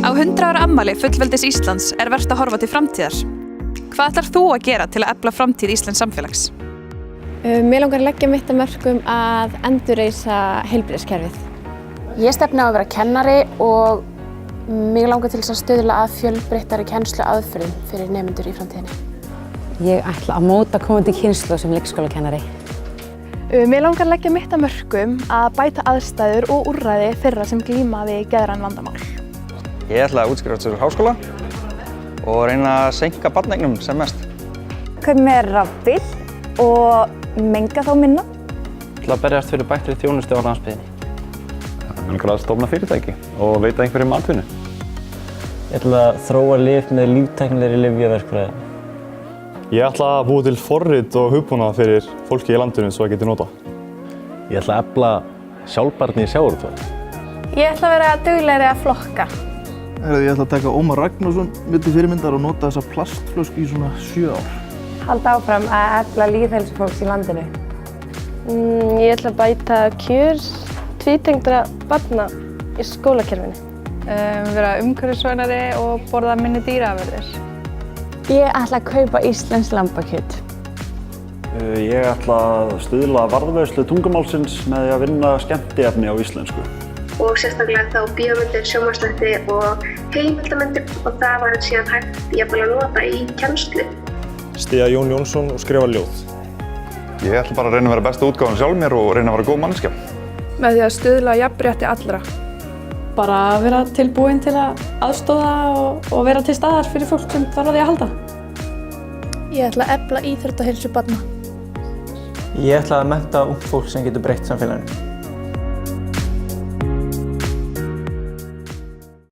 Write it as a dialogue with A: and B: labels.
A: Á 100 ára afmæli fullveldis Íslands vert að horfa til framtíðar. Hvað ætlar þú að gera til að efla framtíð íslensks samfélags?
B: Mér langar að leggja mitt af mörkum að endurreisa heilbrigðiskerfið.
C: Ég stefni á að vera kennari og mig langar til þess að stuðla að fjölbreyttari kennsluaðferðum fyrir nemendur í framtíðinni.
D: Ég ætla að móta komandi kynslóð sem leikskólakennari.
E: Mér langar að leggja mitt af mörkum að bæta aðstæður og úrræði þeirra sem glíma við geðræn vandamál.
F: Ég ætla að útskrifast úr háskóla og reyna að seinka barneignum sem mest.
D: Kaup mér rafbíl og menga þá minna.
G: Ég ætla að berjast fyrir bættri þjónustu á landsbyggðinni.
H: Mig langar að stofna fyrirtæki og veita einhverjum atvinnu.
G: Ég ætla að þróa lyf með líftæknilegri lyfjaverkfræði.
H: Ég ætla að búa til forrit og hugbúnað fyrir fólki í landinu svo að geti nota.
G: Ég ætla að efla sjálfbærni í sjávarútvegi.
B: Ég ætla að vera duglegri að flokka.
I: Ég ætla að taka Ómar Ragnarsson milli fyrirmyndar og nota þessa plastflösku í svona 7 ár.
D: Halda áfram að efla lýðheilsu fólks í landinu.
E: Ég ætla að bæta kjör tvítengdra barna í skólakerfinu.
J: Vera umhverfisvænari og borða minni dýraafurðir.
D: Ég ætla að kaupa íslenskt lambakjöt.
H: Ég ætla að stuðla að varðveislu tungumálsins með því að vinna skemmtiefni á íslensku.
K: Og sérstaklega þá bíómyndir, sjónvarpsþætti og heimildarmyndir og það var síðan hægt jafnvel að nota í kennslu.
H: Styðja Jón Jónsson og skrifa ljóð.
F: Ég ætla bara að reyna að vera besta útgáfan sjálf mér og reyna að vera góð manneskja.
E: Með því að stuðla að jafnrétti allra.
J: Bara að vera tilbúin til að aðstoða og vera til staðar fyrir fólk sem þarf á því að halda.
E: Ég ætla að efla íþróttaheilsu barna.
G: Ég ætla að mennta ungt fólk sem getur breytt samfélaginu.